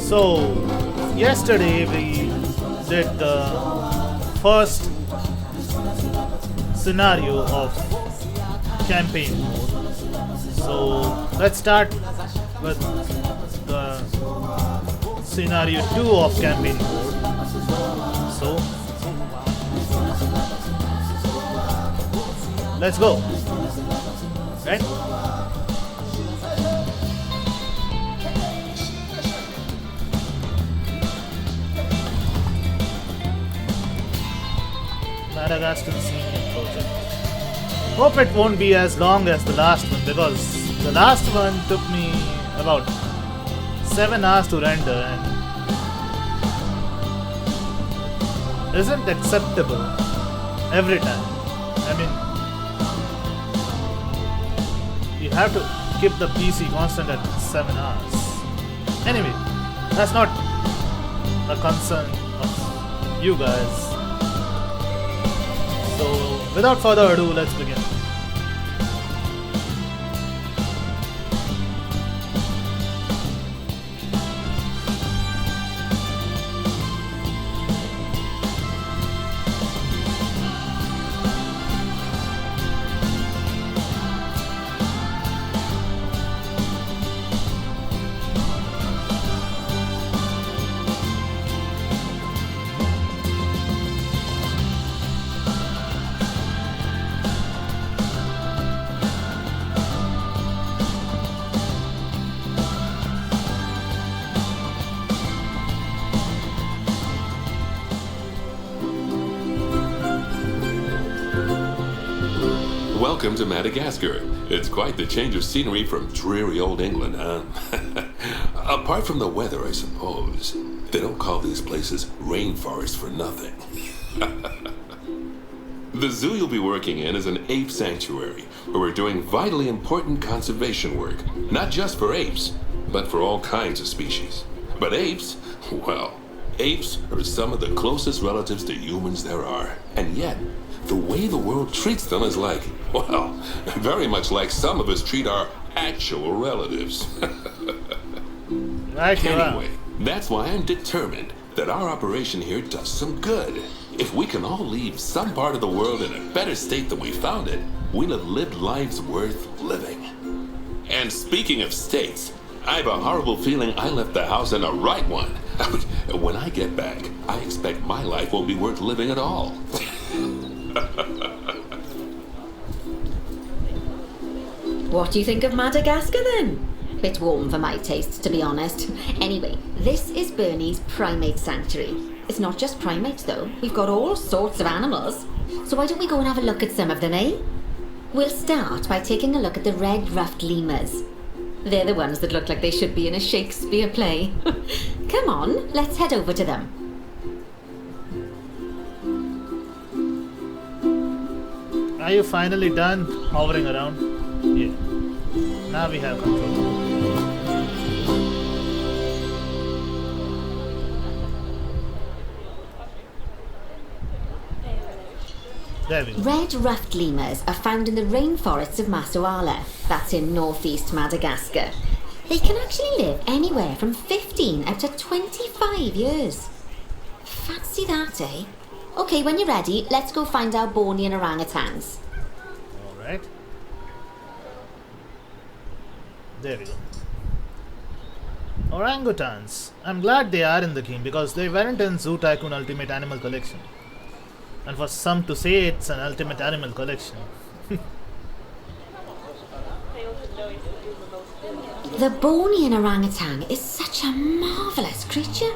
So, yesterday we did the first scenario of campaign mode. So, let's start with the scenario 2 of campaign mode. So, let's go. Right? Madagascar Senior Project. Hope it won't be as long as the last one, because the last one took me about 7 hours to render and isn't acceptable every time. I mean, you have to keep the PC constant at 7 hours. Anyway, that's not a concern of you guys. So, without further ado, let's begin. Welcome to Madagascar. It's quite the change of scenery from dreary old England, huh? Apart from the weather, I suppose. They don't call these places rainforests for nothing. The zoo you'll be working in is an ape sanctuary, where we're doing vitally important conservation work. Not just for apes, but for all kinds of species. But apes, well, apes are some of the closest relatives to humans there are. And yet, the way the world treats them is like, well, very much like some of us treat our actual relatives. Anyway, that's why I'm determined that our operation here does some good. If we can all leave some part of the world in a better state than we found it, we'll have lived lives worth living. And speaking of states, I have a horrible feeling I left the house in the right one. When I get back, I expect my life won't be worth living at all. What do you think of Madagascar then? Bit warm for my taste, to be honest. Anyway, this is Bernie's primate sanctuary. It's not just primates though, we've got all sorts of animals. So why don't we go and have a look at some of them, eh? We'll start by taking a look at the red-ruffed lemurs. They're the ones that look like they should be in a Shakespeare play. Come on, let's head over to them. Are you finally done hovering around? Yeah. Now we have control. There we go. Red-ruffed lemurs are found in the rainforests of Masoala. That's in northeast Madagascar. They can actually live anywhere from 15 up to 25 years. Fancy that, eh? Okay, when you're ready, let's go find our Bornean orangutans. Alright. There we go. Orangutans. I'm glad they are in the game because they weren't in Zoo Tycoon Ultimate Animal Collection. And for some to say it's an Ultimate Animal Collection. The Bornean orangutan is such a marvellous creature.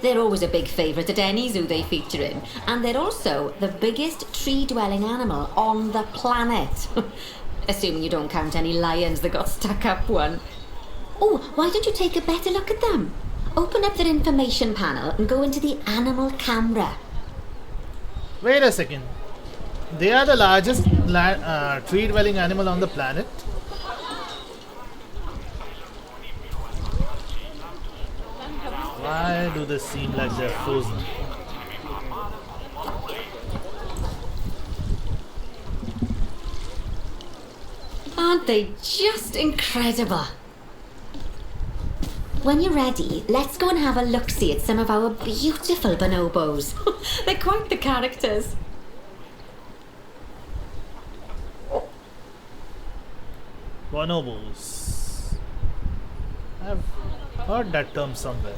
They're always a big favourite at any zoo they feature in, and they're also the biggest tree-dwelling animal on the planet. Assuming you don't count any lions that got stuck up one. Oh, why don't you take a better look at them? Open up their information panel and go into the animal camera. Wait a second. They are the largest tree-dwelling animal on the planet? Why do they seem like they're frozen? Aren't they just incredible? When you're ready, let's go and have a look-see at some of our beautiful bonobos. They're quite the characters. Bonobos. I've heard that term somewhere.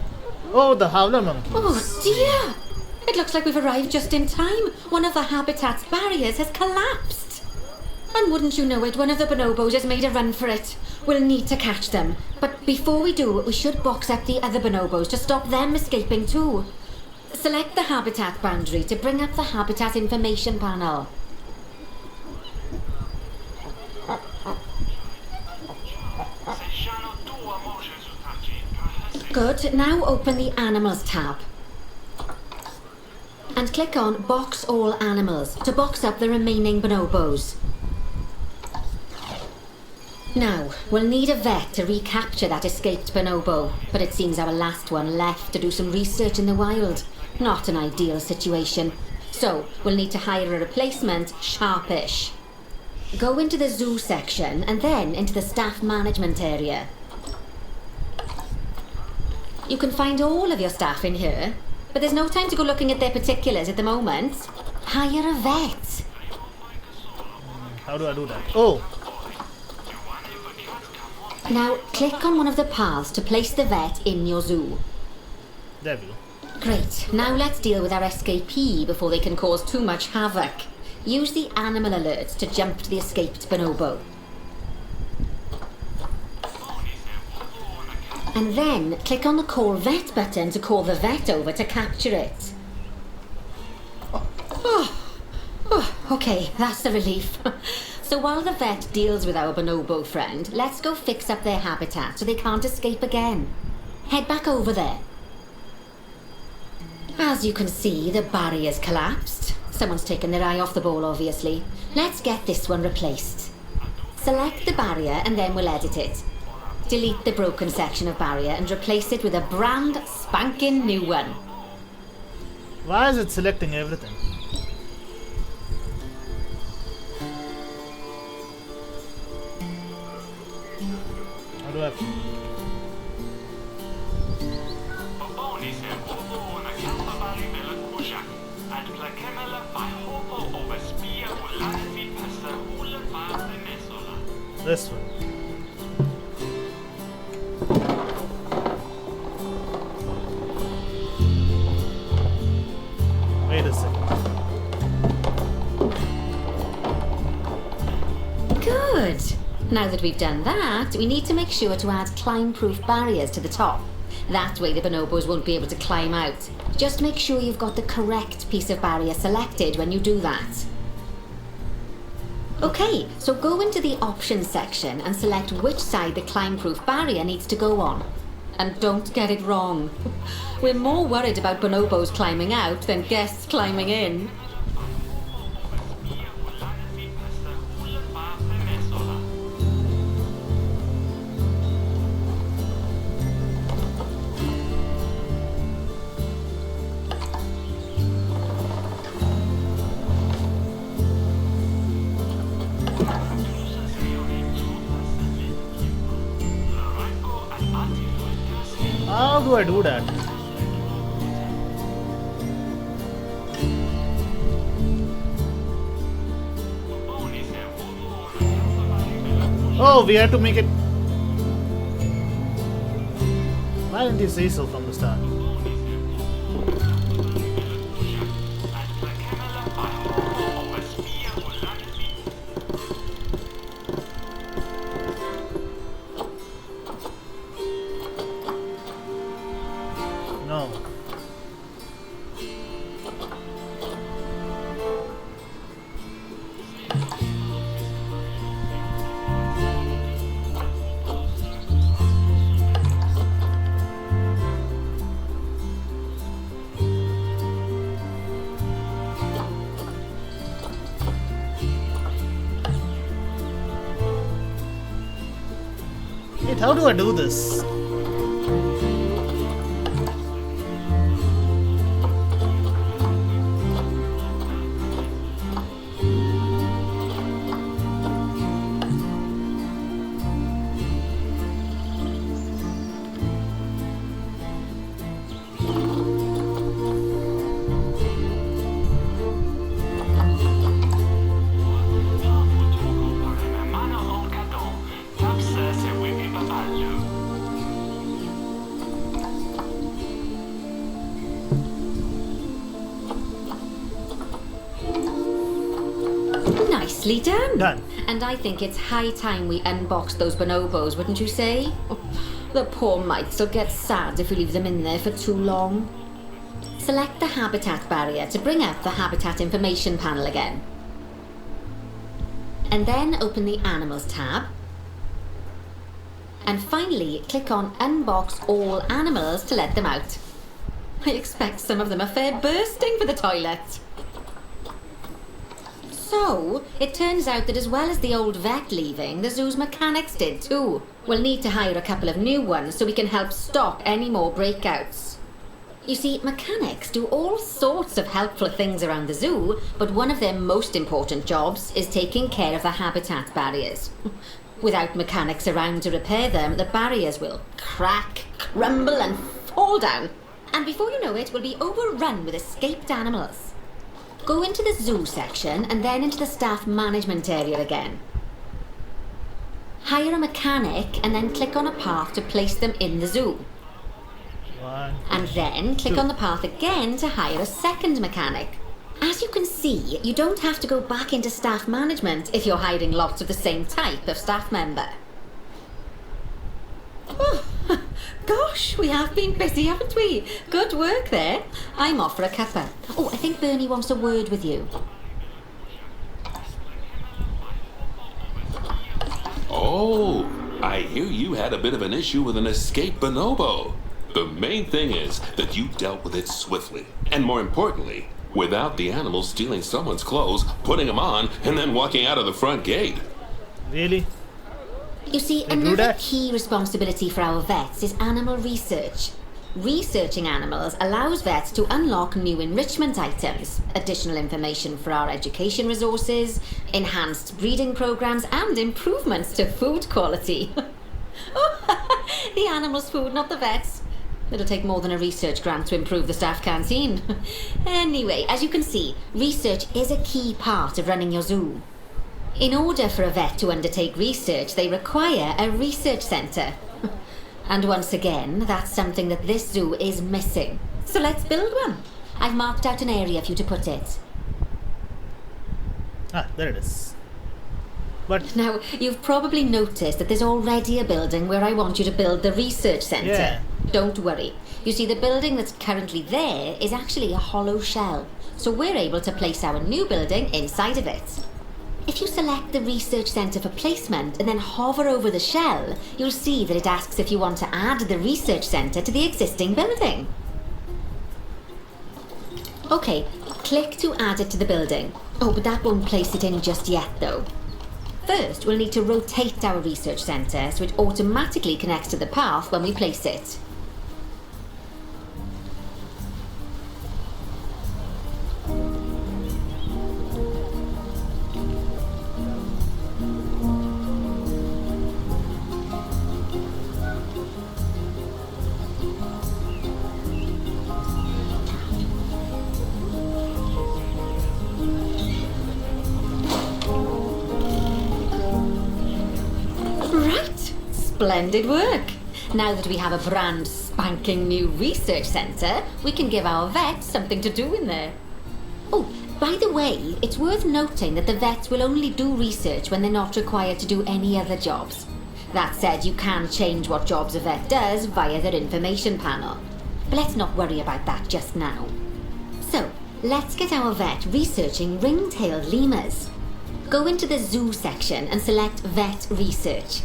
Oh, the howler monkeys. Oh dear! It looks like we've arrived just in time. One of the habitat's barriers has collapsed. And wouldn't you know it, one of the bonobos has made a run for it. We'll need to catch them. But before we do, we should box up the other bonobos to stop them escaping too. Select the habitat boundary to bring up the habitat information panel. Good, now open the Animals tab. And click on Box All Animals to box up the remaining bonobos. Now, we'll need a vet to recapture that escaped bonobo, but it seems our last one left to do some research in the wild. Not an ideal situation. So, we'll need to hire a replacement sharpish. Go into the zoo section and then into the staff management area. You can find all of your staff in here, but there's no time to go looking at their particulars at the moment. Hire a vet. How do I do that? Oh! Now, click on one of the paths to place the vet in your zoo. There we go. Great. Now let's deal with our escapee before they can cause too much havoc. Use the animal alert to jump to the escaped bonobo. And then click on the Call Vet button to call the vet over to capture it. Okay, that's a relief. So while the vet deals with our bonobo friend, let's go fix up their habitat so they can't escape again. Head back over there. As you can see, the barrier's collapsed. Someone's taken their eye off the ball, obviously. Let's get this one replaced. Select the barrier and then we'll edit it. Delete the broken section of barrier and replace it with a brand spanking new one. Why is it selecting everything? How do I... This one. Wait a second. Good. Now that we've done that, we need to make sure to add climb-proof barriers to the top. That way the bonobos won't be able to climb out. Just make sure you've got the correct piece of barrier selected when you do that. Okay, so go into the options section and select which side the climb-proof barrier needs to go on. And don't get it wrong. We're more worried about bonobos climbing out than guests climbing in. How do I do that? Oh, we had to make it. Why didn't you say so from the start? No. Wait, how do I do this? Nicely done. Done. And I think it's high time we unboxed those bonobos, wouldn't you say? Oh, the poor mites will get sad if we leave them in there for too long. Select the habitat barrier to bring up the habitat information panel again. And then open the Animals tab. And finally, click on Unbox All Animals to let them out. I expect some of them are fair bursting for the toilet. So, it turns out that as well as the old vet leaving, the zoo's mechanics did too. We'll need to hire a couple of new ones so we can help stop any more breakouts. You see, mechanics do all sorts of helpful things around the zoo, but one of their most important jobs is taking care of the habitat barriers. Without mechanics around to repair them, the barriers will crack, crumble and fall down. And before you know it, we'll be overrun with escaped animals. Go into the zoo section and then into the staff management area again. Hire a mechanic and then click on a path to place them in the zoo. And then click on the path again to hire a second mechanic. As you can see, you don't have to go back into staff management if you're hiring lots of the same type of staff member. Oh, gosh, we have been busy, haven't we? Good work there. I'm off for a cuppa. Oh, I think Bernie wants a word with you. Oh, I hear you had a bit of an issue with an escaped bonobo. The main thing is that you dealt with it swiftly, and more importantly, without the animal stealing someone's clothes, putting them on, and then walking out of the front gate. Really? You see, They do another that? key responsibility for our vets is animal research. Researching animals allows vets to unlock new enrichment items, additional information for our education resources, enhanced breeding programs, and improvements to food quality. Oh, the animals' food, not the vets. It'll take more than a research grant to improve the staff canteen. Anyway, as you can see, research is a key part of running your zoo. In order for a vet to undertake research, they require a research centre. And once again, that's something that this zoo is missing. So let's build one. I've marked out an area for you to put it. Ah, there it is. But Now, you've probably noticed that there's already a building where I want you to build the research centre. Yeah. Don't worry. You see, the building that's currently there is actually a hollow shell. So we're able to place our new building inside of it. If you select the research centre for placement and then hover over the shell, you'll see that it asks if you want to add the research centre to the existing building. Okay, click to add it to the building. Oh, but that won't place it in just yet though. First, we'll need to rotate our research centre so it automatically connects to the path when we place it. Right, splendid work. Now that we have a brand spanking new research centre, we can give our vets something to do in there. Oh, by the way, it's worth noting that the vets will only do research when they're not required to do any other jobs. That said, you can change what jobs a vet does via their information panel. But let's not worry about that just now. So, let's get our vet researching ring-tailed lemurs. Go into the zoo section and select Vet Research.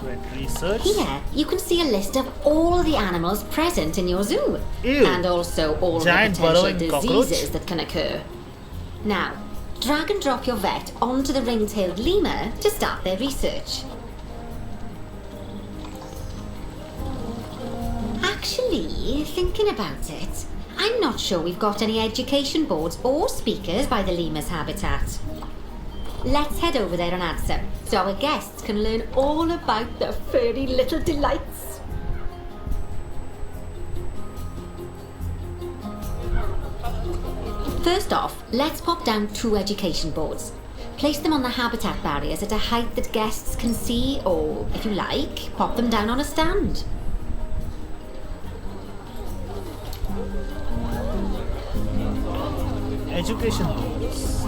vet research. Here, you can see a list of all the animals present in your zoo. Ew. And also all Giant the potential burrowing diseases cockroach. that can occur. Now, drag and drop your vet onto the ring-tailed lemur to start their research. Actually, thinking about it, I'm not sure we've got any education boards or speakers by the lemur's habitat. Let's head over there and add some, so our guests can learn all about the furry little delights. First off, let's pop down 2 education boards. Place them on the habitat barriers at a height that guests can see, or, if you like, pop them down on a stand. Education. this.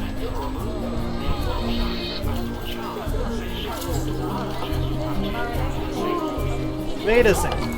Wait a second.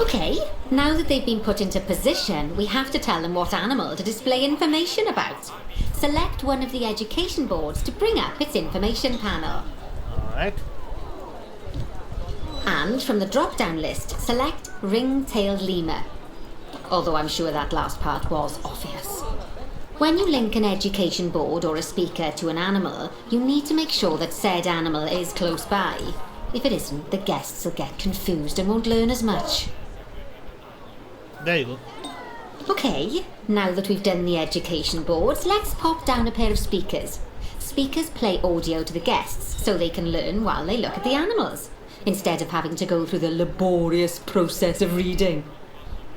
Okay, now that they've been put into position, we have to tell them what animal to display information about. Select one of the education boards to bring up its information panel. Alright. And from the drop-down list, select ring-tailed lemur. Although I'm sure that last part was obvious. When you link an education board or a speaker to an animal, you need to make sure that said animal is close by. If it isn't, the guests will get confused and won't learn as much. There you go. Okay, now that we've done the education boards, let's pop down a pair of speakers. Speakers play audio to the guests so they can learn while they look at the animals, instead of having to go through the laborious process of reading.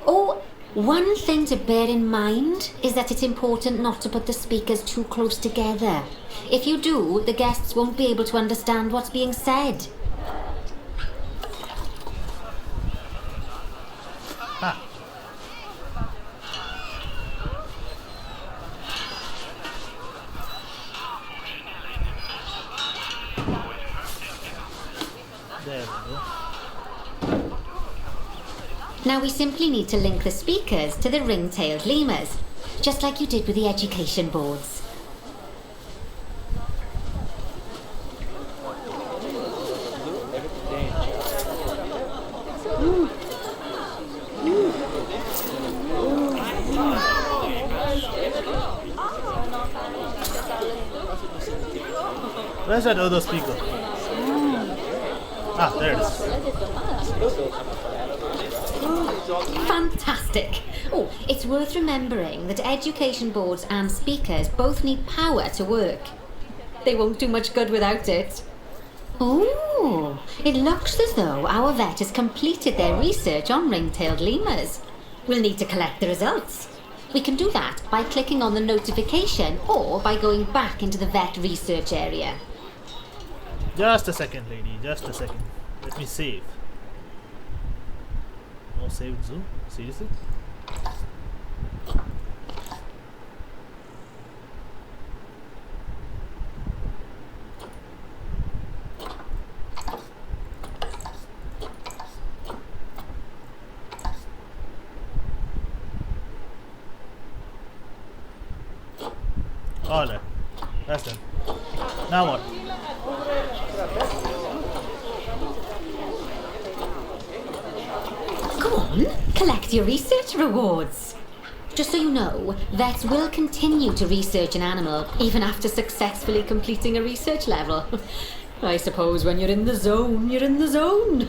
Oh, one thing to bear in mind is that it's important not to put the speakers too close together. If you do, the guests won't be able to understand what's being said. Ah. There we go. Now we simply need to link the speakers to the ring-tailed lemurs, just like you did with the education boards. Where's that other speaker? Ah, there it is. Fantastic! Oh, it's worth remembering that education boards and speakers both need power to work. They won't do much good without it. Oh, it looks as though our vet has completed their research on ring-tailed lemurs. We'll need to collect the results. We can do that by clicking on the notification or by going back into the vet research area. Just a second, lady. Just a second. Let me save. No save zoo? Seriously? Alright. That's done. Now what? Go on, collect your research rewards. Just so you know, vets will continue to research an animal even after successfully completing a research level. I suppose when you're in the zone, you're in the zone.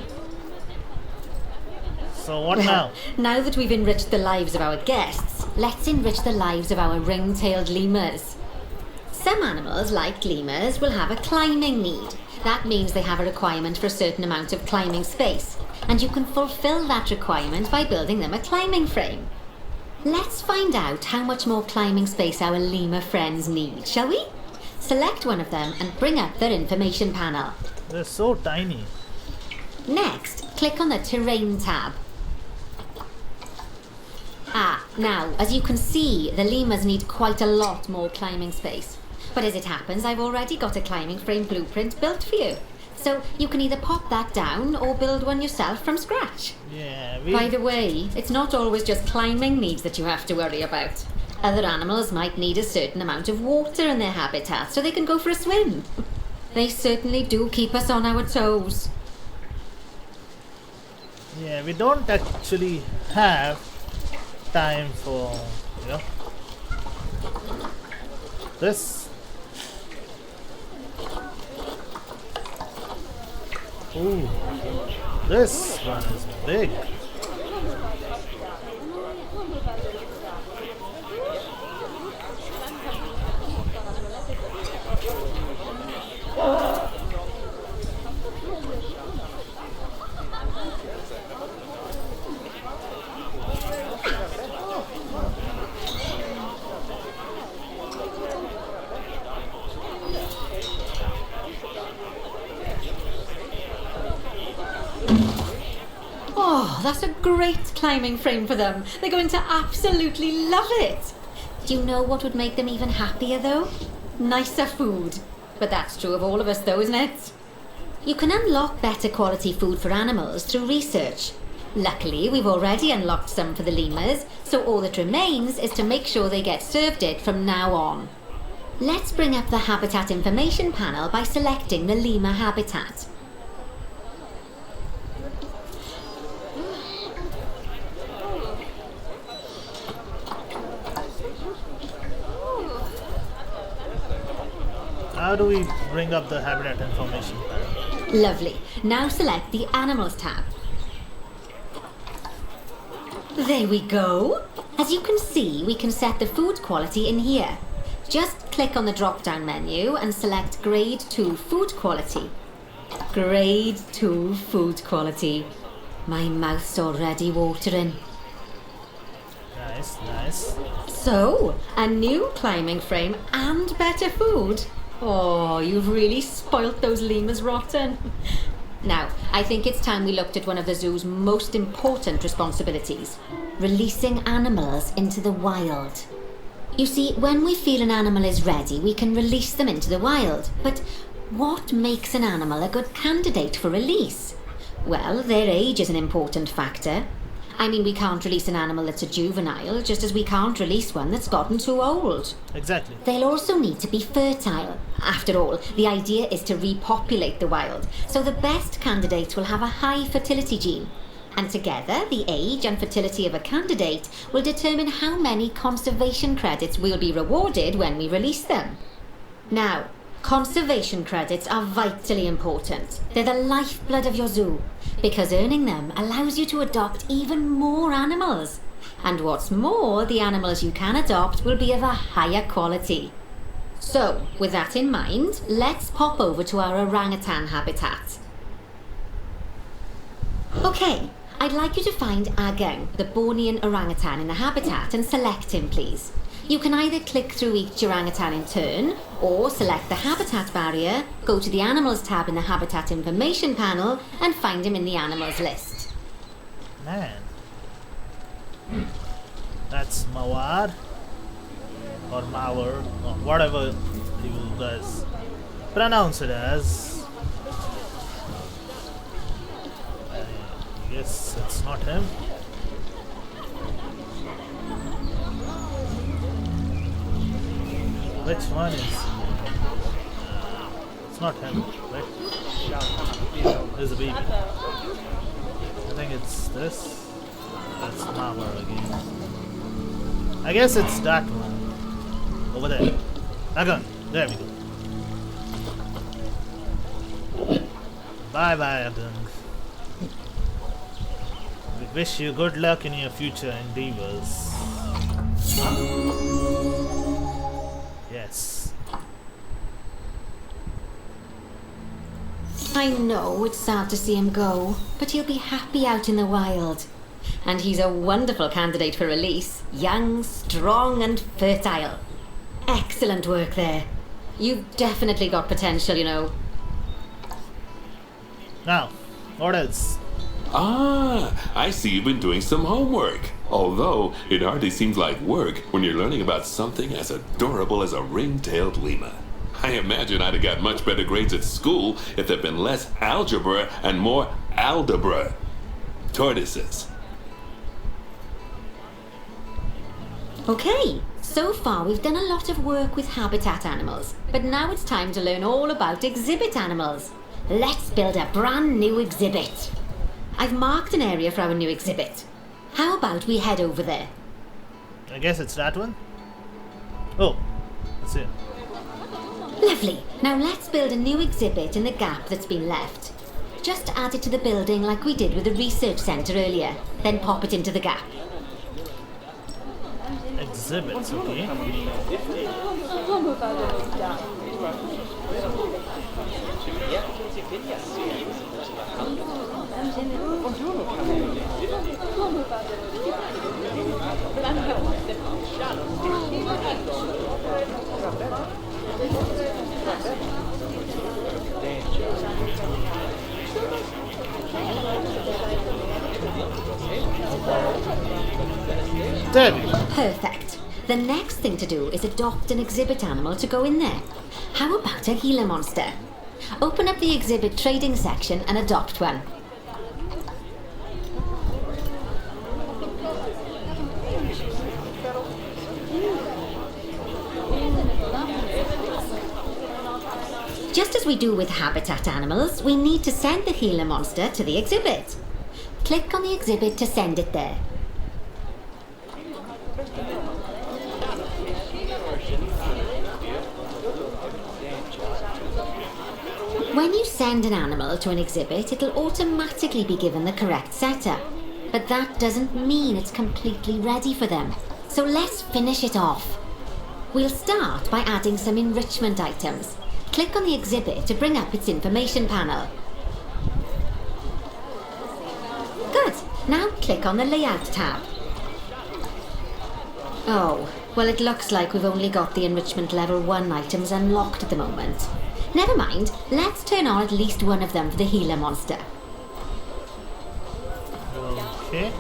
So what now? Now that we've enriched the lives of our guests, let's enrich the lives of our ring-tailed lemurs. Some animals, like lemurs, will have a climbing need. That means they have a requirement for a certain amount of climbing space, and you can fulfill that requirement by building them a climbing frame. Let's find out how much more climbing space our lemur friends need, shall we? Select one of them and bring up their information panel. They're so tiny. Next, click on the Terrain tab. Now, as you can see, the lemurs need quite a lot more climbing space. But as it happens, I've already got a climbing frame blueprint built for you. So you can either pop that down or build one yourself from scratch. Yeah, By the way, it's not always just climbing needs that you have to worry about. Other animals might need a certain amount of water in their habitat so they can go for a swim. They certainly do keep us on our toes. Yeah, we don't actually have time for, this. Ooh, this one is big. Oh, that's a great climbing frame for them. They're going to absolutely love it. Do you know what would make them even happier though? Nicer food. But that's true of all of us though, isn't it? You can unlock better quality food for animals through research. Luckily, we've already unlocked some for the lemurs, so all that remains is to make sure they get served it from now on. Let's bring up the habitat information panel by selecting the lemur habitat. How do we bring up the habitat information panel? Lovely. Now select the Animals tab. There we go. As you can see, we can set the food quality in here. Just click on the drop-down menu and select Grade 2 Food Quality. Grade 2 Food Quality. My mouth's already watering. Nice, nice. So, a new climbing frame and better food. Oh, you've really spoilt those lemurs rotten. Now, I think it's time we looked at one of the zoo's most important responsibilities. Releasing animals into the wild. You see, when we feel an animal is ready, we can release them into the wild. But what makes an animal a good candidate for release? Well, their age is an important factor. I mean, we can't release an animal that's a juvenile, just as we can't release one that's gotten too old. Exactly. They'll also need to be fertile. After all, the idea is to repopulate the wild, so the best candidates will have a high fertility gene. And together, the age and fertility of a candidate will determine how many conservation credits we'll be rewarded when we release them. Now, conservation credits are vitally important. They're the lifeblood of your zoo, because earning them allows you to adopt even more animals. And what's more, the animals you can adopt will be of a higher quality. So, with that in mind, let's pop over to our orangutan habitat. Okay, I'd like you to find Agang, the Bornean orangutan in the habitat, and select him, please. You can either click through each orangutan in turn, or select the habitat barrier, go to the Animals tab in the Habitat Information panel, and find him in the Animals list. Man. That's Mawar. Or Mawar. Or whatever you guys pronounce it as. I guess it's not him. Which one is? It's not him, right? There's a baby. I think it's this. That's Mawar again. I guess it's that one. Over there. Agan. There we go. Bye bye, Agan. We wish you good luck in your future endeavors. Yes. I know it's sad to see him go, but he'll be happy out in the wild. And he's a wonderful candidate for release. Young, strong and fertile. Excellent work there. You've definitely got potential, you know. Now, what else? Ah, I see you've been doing some homework. Although, it hardly seems like work when you're learning about something as adorable as a ring-tailed lemur. I imagine I'd have got much better grades at school if there'd been less algebra and more aldebra. Tortoises. Okay, So far, we've done a lot of work with habitat animals, but now it's time to learn all about exhibit animals. Let's build a brand new exhibit. I've marked an area for our new exhibit. How about we head over there? I guess it's that one. Oh, that's it. Lovely. Now let's build a new exhibit in the gap that's been left. Just add it to the building like we did with the research centre earlier, then pop it into the gap. Exhibits, okay. There we go. Perfect. The next thing to do is adopt an exhibit animal to go in there. How about a Gila monster? Open up the exhibit trading section and adopt one. Just as we do with habitat animals, we need to send the Gila monster to the exhibit. Click on the exhibit to send it there. When you send an animal to an exhibit, it'll automatically be given the correct setup. But that doesn't mean it's completely ready for them. So let's finish it off. We'll start by adding some enrichment items. Click on the exhibit to bring up its information panel. Good. Now click on the Layout tab. Oh, well, it looks like we've only got the enrichment level 1 items unlocked at the moment. Never mind, let's turn on at least one of them for the Gila monster. Okay.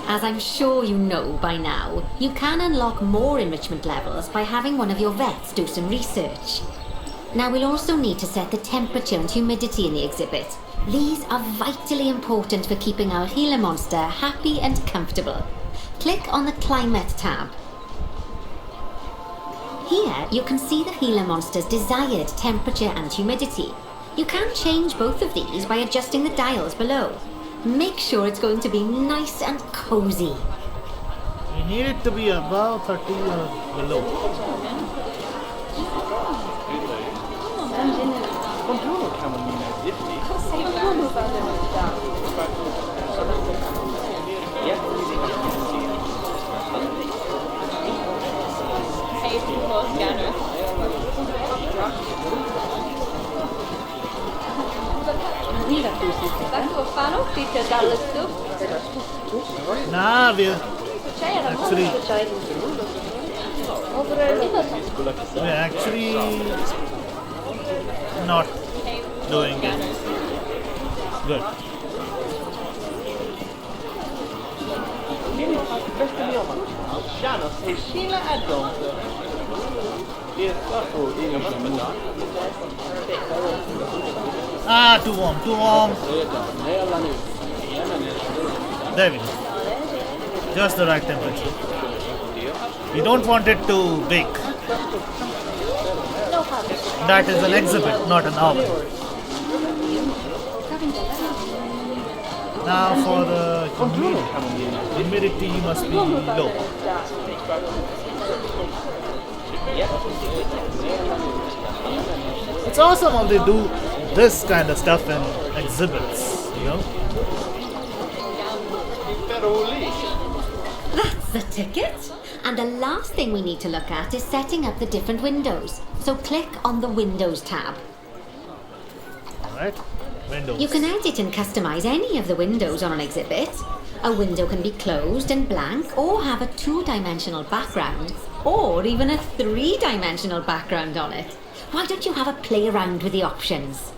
As I'm sure you know by now, you can unlock more enrichment levels by having one of your vets do some research. Now we'll also need to set the temperature and humidity in the exhibit. These are vitally important for keeping our Gila monster happy and comfortable. Click on the Climate tab. Here you can see the Gila monster's desired temperature and humidity. You can change both of these by adjusting the dials below. Make sure it's going to be nice and cozy. We need it to be above 30 or below. Nah, we're actually not doing it. Good. Ah, too warm, too warm. There we go. Just the right temperature. We don't want it to bake. That is an exhibit, not an oven. Now for the humidity must be low. It's awesome how they do this kind of stuff in exhibits, you know? That's the ticket. And the last thing we need to look at is setting up the different windows. So click on the Windows tab. Alright, windows. You can edit and customize any of the windows on an exhibit. A window can be closed and blank, or have a 2-dimensional background, or even a 3-dimensional background on it. Why don't you have a play around with the options?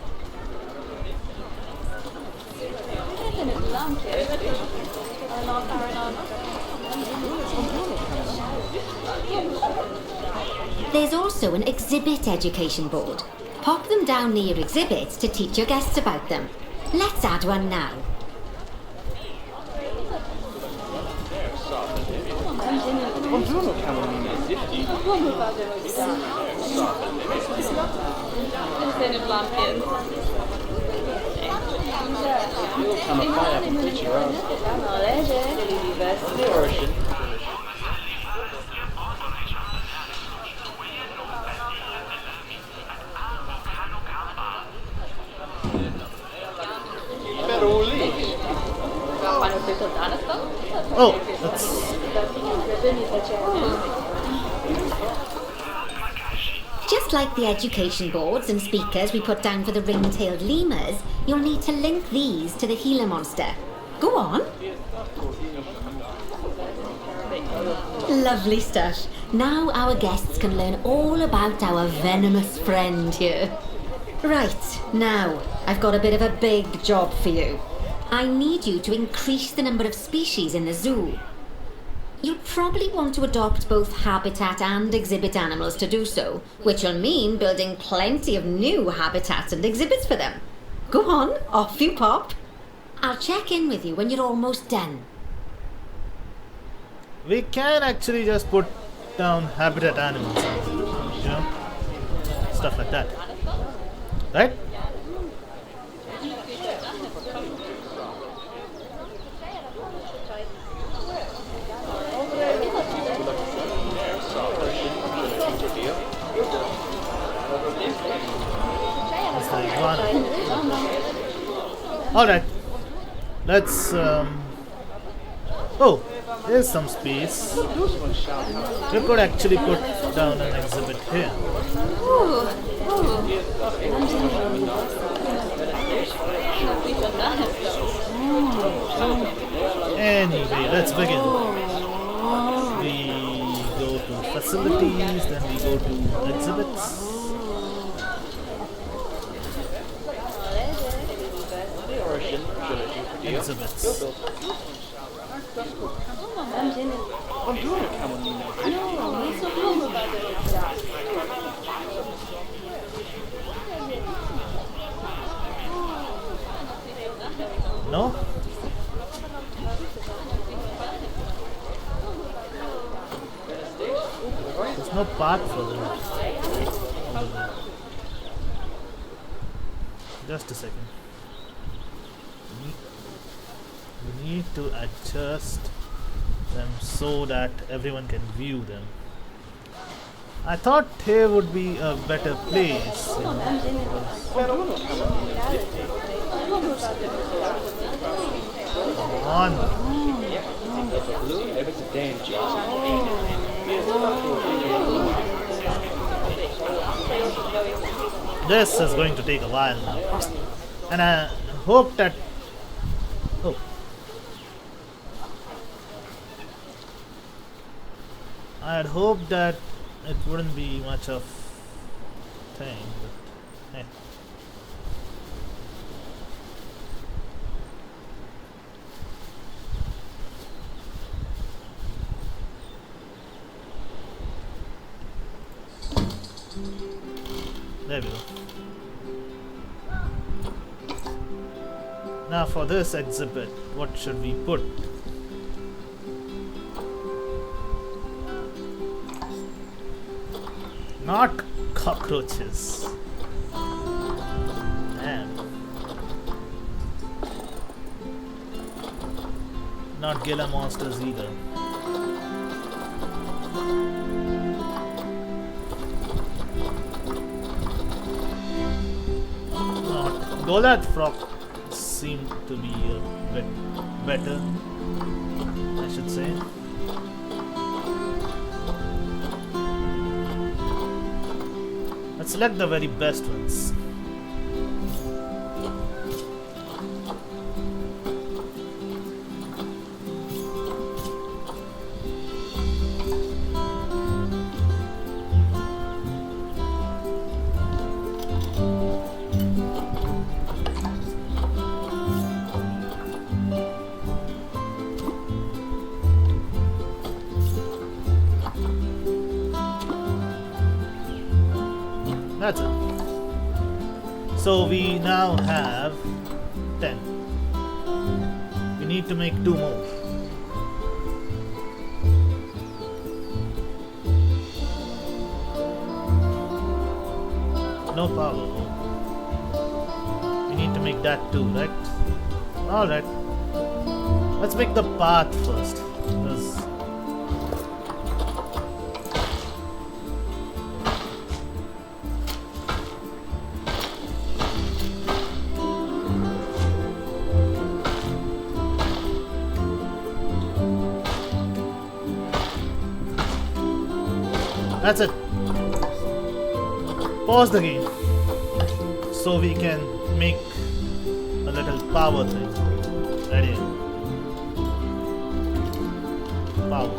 There's also an exhibit education board. Pop them down near your exhibits to teach your guests about them. Let's add one now. Oh, that's Just like the education boards and speakers we put down for the ring-tailed lemurs, you'll need to link these to the Gila monster. Go on. Lovely stuff. Now our guests can learn all about our venomous friend here. Right, now, I've got a bit of a big job for you. I need you to increase the number of species in the zoo. You'll probably want to adopt both habitat and exhibit animals to do so, which will mean building plenty of new habitats and exhibits for them. Go on, off you pop. I'll check in with you when you're almost done. we can actually just put down habitat animals, you know, stuff like that, right? That's the iguana. All right, let's. Oh, there's some space. We could actually put down an exhibit here. Anyway, let's begin. We go to facilities, then we go to exhibits. Exhibits. No? There's no path for them. Just a second. We need to adjust them so that everyone can view them. I thought here would be a better place. You know. Come on. This is going to take a while now. And I hope that... Oh. I had hoped that it wouldn't be much of thing, but hey. There we go. Now for this exhibit, what should we put? Not cockroaches. Damn. Not Gila monsters either. Not Goliath frog seemed to be a bit better, I should say. Let's select the very best ones. That's it. So we now have 10. We need to make 2 more. no power. We need to make that too, right? Alright. Let's make the path first. Because that's it. Pause the game so we can make a little power thing. Ready? Power.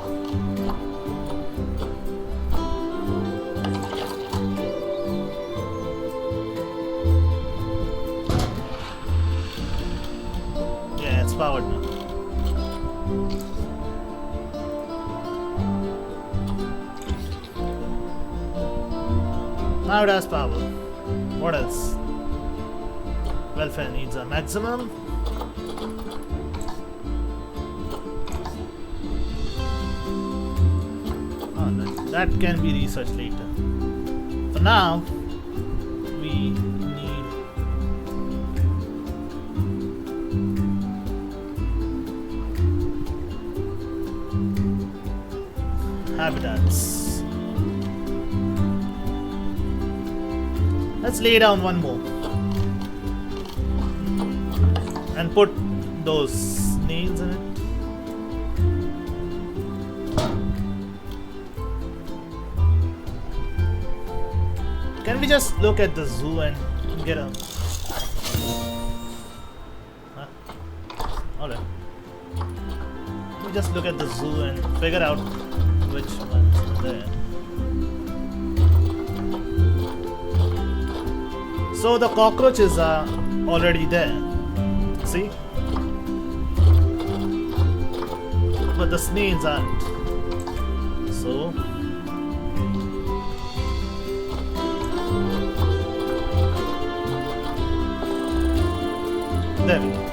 Yeah, it's powered now. Now it has power. What else? Welfare needs a maximum. Oh, that can be researched later. For now, we need habitats. Let's lay down one more and put those snails in it. Can we just look at the zoo and get a... Huh? Alright. We just look at the zoo and figure out which one's there. So the cockroaches are already there, see? But the snails aren't. So there we go.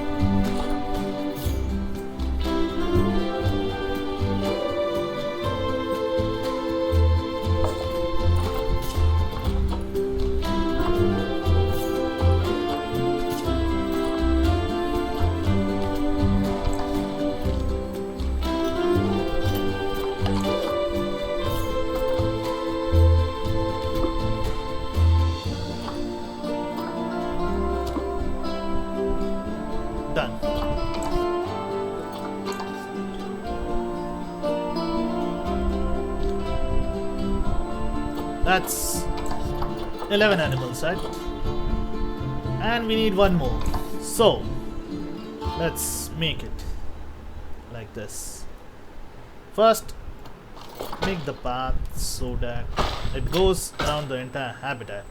Done. That's 11 animals, right? And we need one more. So, let's make it like this. First, make the path so that it goes around the entire habitat.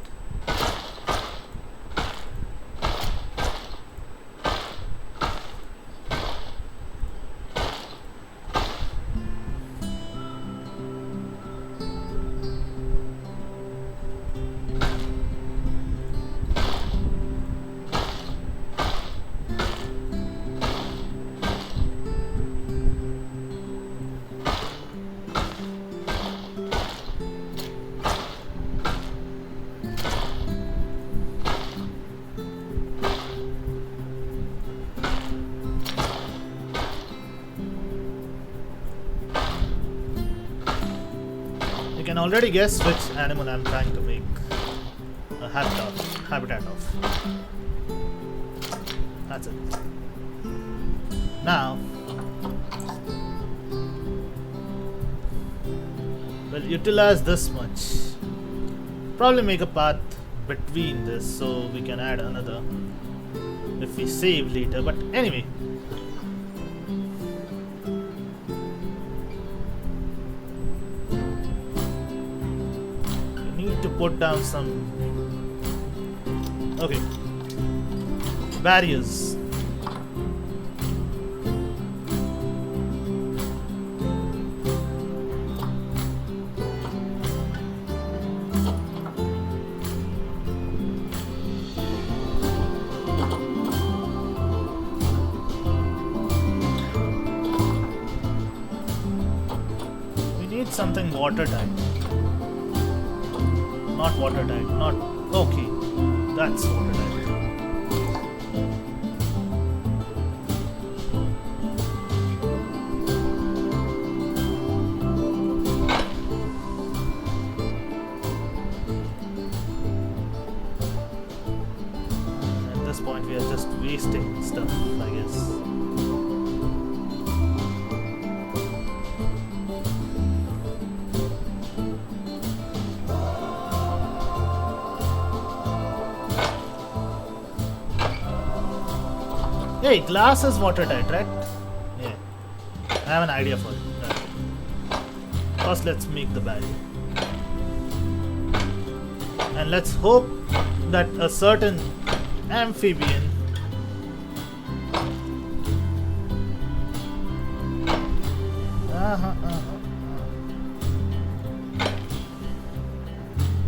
You can already guess which animal I'm trying to make a habitat of. That's it. Now, we'll utilize this much. Probably make a path between this so we can add another if we save later. But anyway. To put down some barriers. We need something watertight. Not watertight, not Okay, that's watertight. At this point, we are just wasting stuff, I guess. Hey, glass is watertight, right? Yeah. I have an idea for it. Right. First, let's make the barrier. And let's hope that a certain amphibian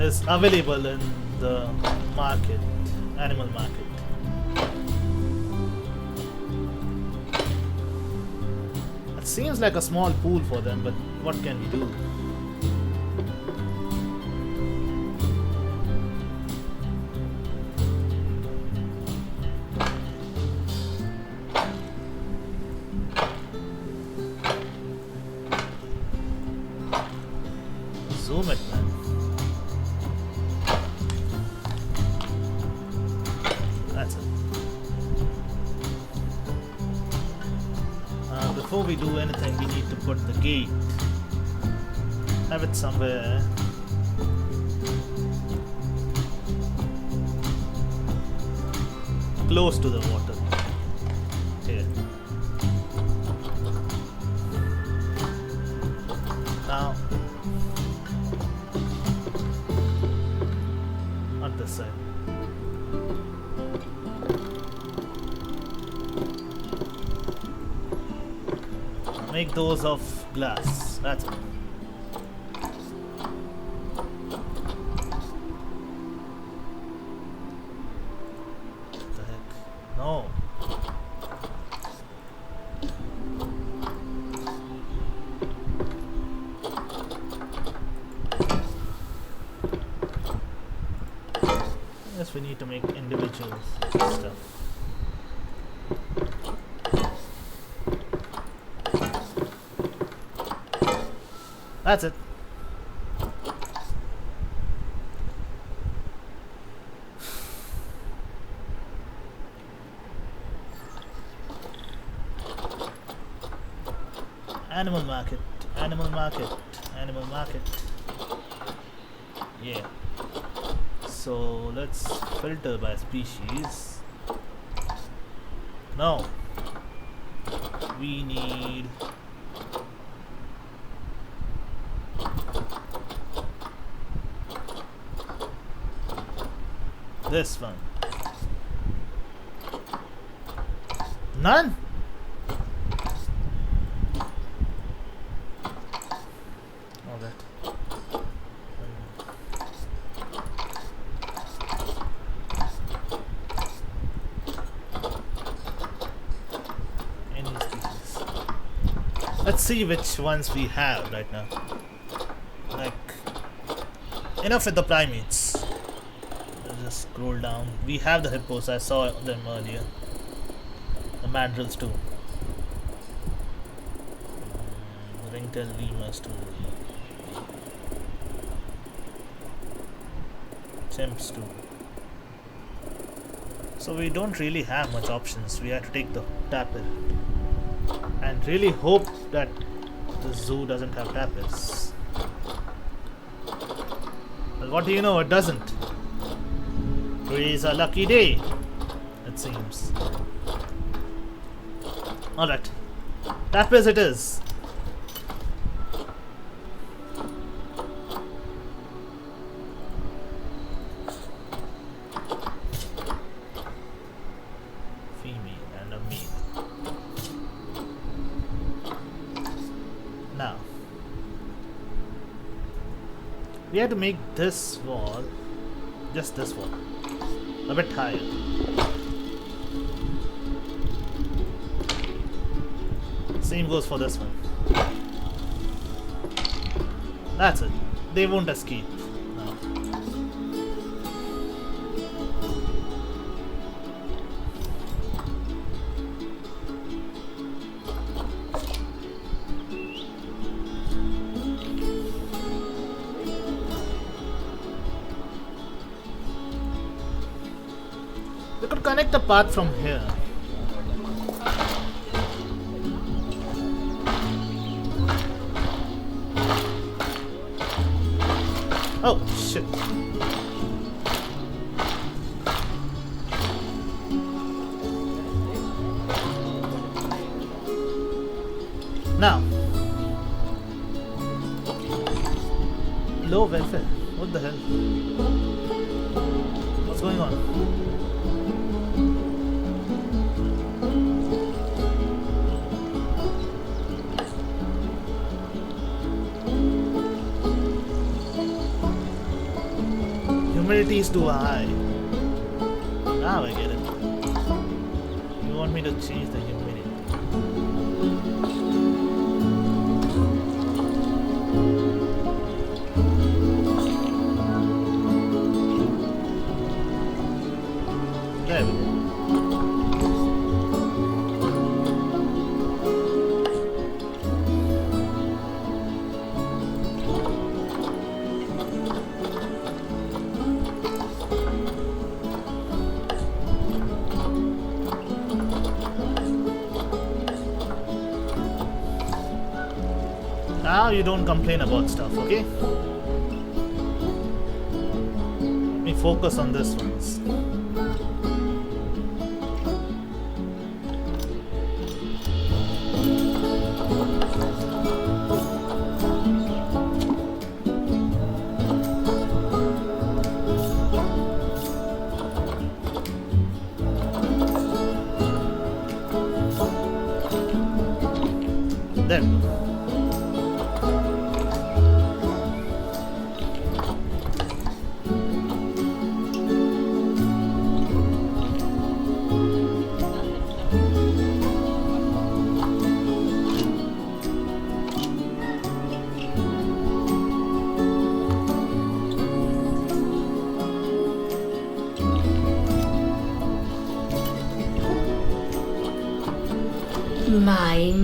is available in the market, animal market. It seems like a small pool for them, but what can we do? Zoom it, man. That's it. Before we do anything, we need to put the gate. Have it somewhere. Close to the water. Here. Now, on this side. Make those of glass. That's it. What the heck? No. Yes, we need to make individual stuff. That's it. Animal market, animal market, animal market. Yeah. So let's filter by species. No. We need this one. None? All that. Any species. Let's see which ones we have right now. Like, enough with the primates. Just scroll down. We have the hippos, I saw them earlier. The mandrills too. Ringtail lemurs too. Chimps too. So we don't really have much options. We have to take the tapir. And really hope that the zoo doesn't have tapirs. Well, what do you know, it doesn't. Today's a lucky day, it seems. Alright. Tapirs it is. Female and a male. Now, we have to make this wall, just this wall, a bit higher. Same goes for this one. That's it. They won't escape. No. connect a path from here. Oh, shit. Now. Low welfare. What the hell? What's going on? Humidity is too high. Now I get it. You want me to change the humidity? There we go. Now you don't complain about stuff, okay? Let me focus on this ones. There we go.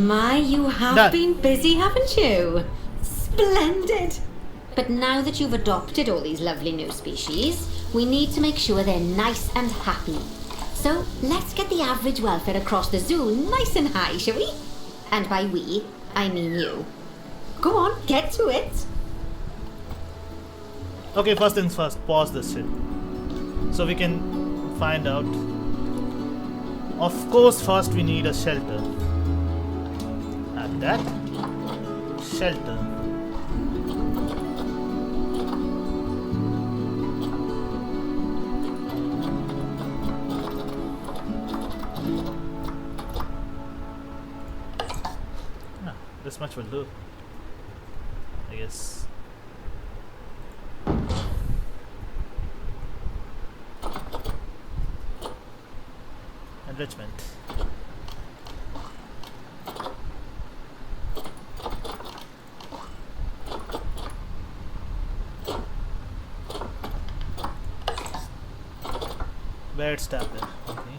My, you have Done. been busy, haven't you? Splendid! But now that you've adopted all these lovely new species, we need to make sure they're nice and happy. So let's get the average welfare across the zoo nice and high, shall we? And by we, I mean you. Go on, get to it. Okay, first things first, pause this shit. So we can find out. Of course, first we need a shelter. Have that. Shelter. Ah, this much will do, I guess. Enrichment. Bird stapler. Okay.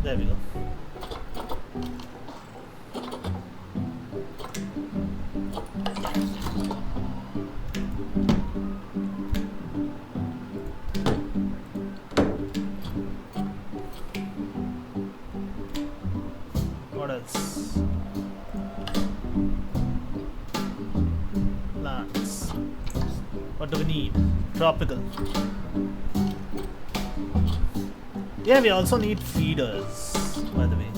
There we go. What else? Plants. What do we need? Tropical. Yeah, we also need feeders, by the way.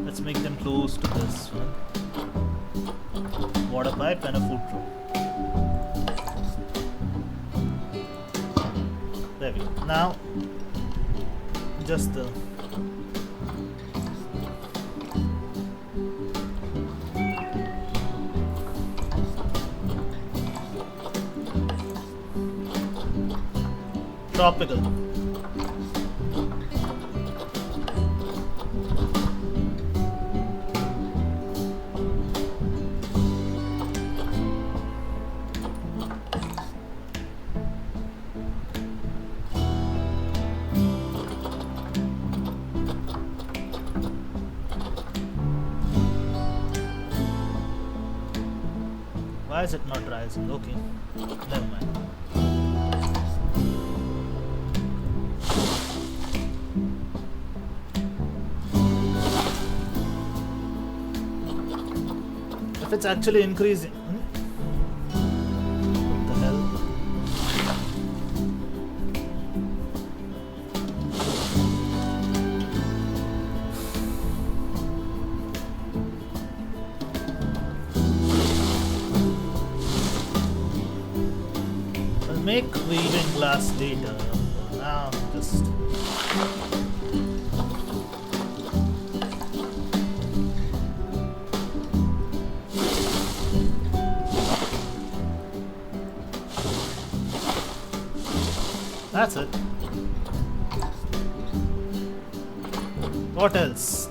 Let's make them close to this one. Water pipe and a food trough. There we go. Now, just the tropical. Why is it not rising? Okay, never mind. If it's actually increasing, what the hell? I'll make weaving glass later. Now just. That's it. What else?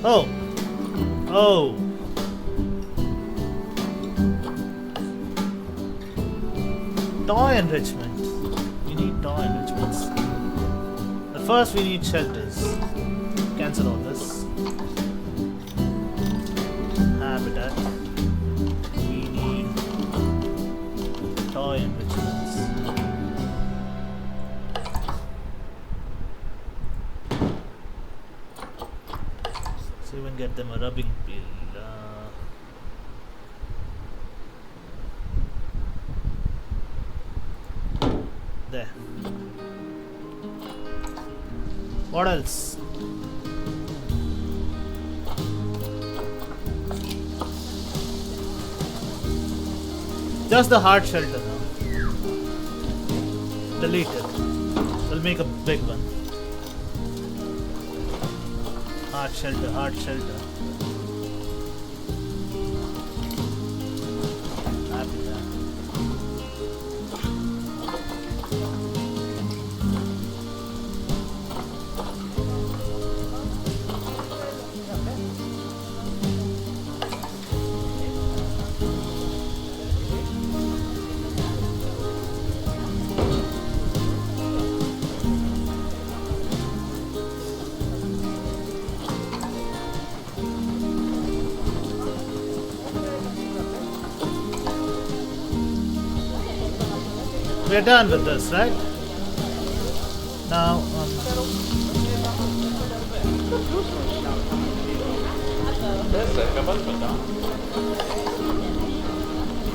Oh. Oh. Toy enrichment. We need toy enrichments. But first we need shelters. Cancel all this. Habitat. Toy enrichments. So even get them a rubbing pill. There. What else? Just the hard shelter now. Delete it. We'll make a big one. Hard shelter, hard shelter. Habitat. We're done with this, right? Now,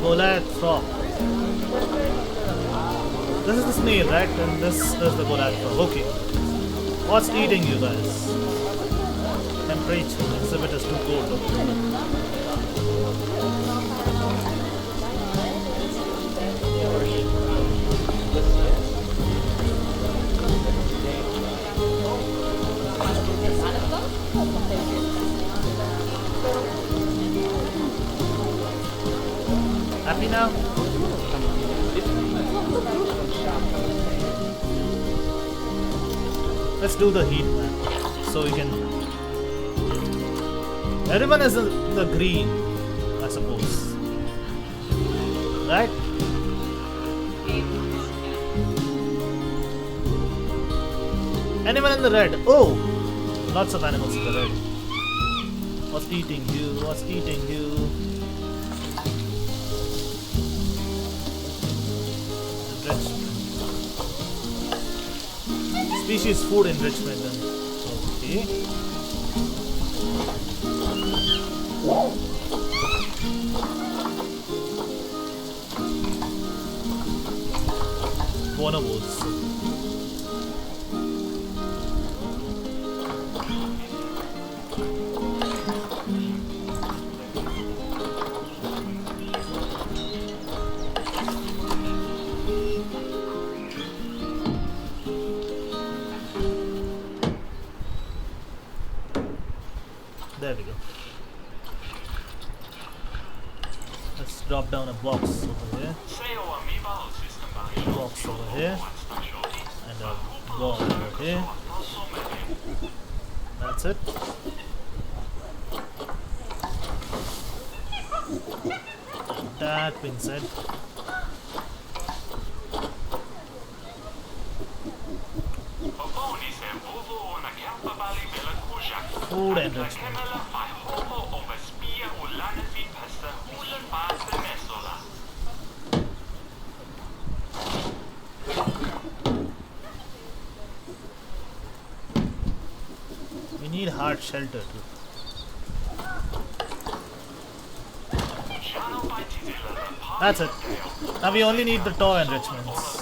Goliath frog. This is the snail, right? And this is the Goliath frog. Okay. What's eating you guys? Temperature. Exhibit is too cold. Happy now? Let's do the heat map so we can. Everyone is in the green, I suppose. Right? Anyone in the red? Oh! Lots of animals in the red. What's eating you? What's eating you? Species food enrichment. Okay. Bonobos. There we go. Let's drop down a box over here. Box over here. And a ball over here. That's it. That being said, Food enrichment. We need hard shelter too. That's it. Now we only need the toy enrichments.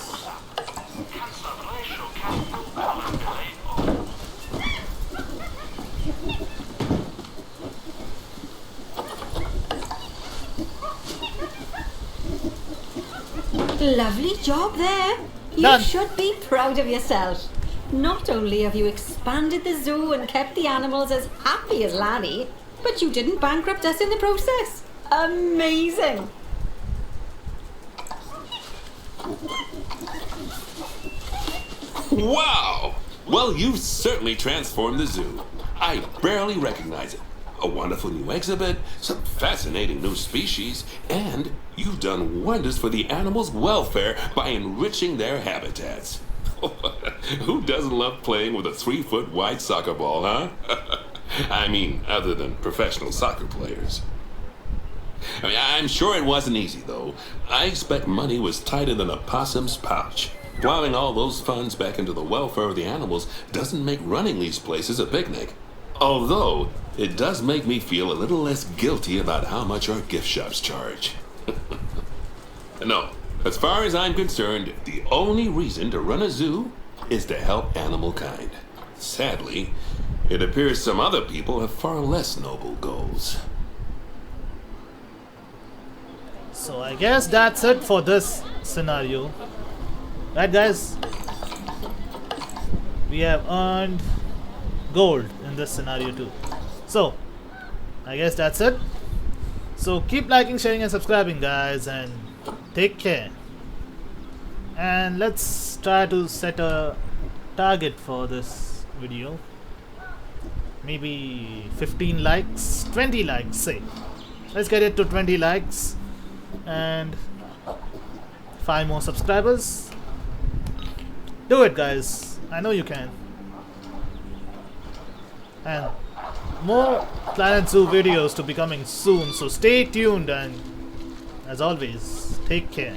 Lovely job there. You Done. should be proud of yourself. Not only have you expanded the zoo and kept the animals as happy as Lanny, but you didn't bankrupt us in the process. Amazing. Wow! Well, you've certainly transformed the zoo. I barely recognize it. A wonderful new exhibit, some fascinating new species, and you've done wonders for the animals' welfare by enriching their habitats. Who doesn't love playing with a 3-foot wide soccer ball, huh? I mean, other than professional soccer players. I'm sure it wasn't easy, though. I expect money was tighter than a possum's pouch. Plowing all those funds back into the welfare of the animals doesn't make running these places a picnic. Although, it does make me feel a little less guilty about how much our gift shops charge. No, as far as I'm concerned, the only reason to run a zoo is to help animal kind. Sadly, it appears some other people have far less noble goals. So I guess that's it for this scenario. Right, guys? We have earned gold in this scenario too. So I guess that's it. So keep liking, sharing and subscribing, guys, and take care. And let's try to set a target for this video. Maybe 15 likes, 20 likes, say. Let's get it to 20 likes and 5 more subscribers. Do it, guys. I know you can. And more Planet Zoo videos to be coming soon, so stay tuned, and as always, take care.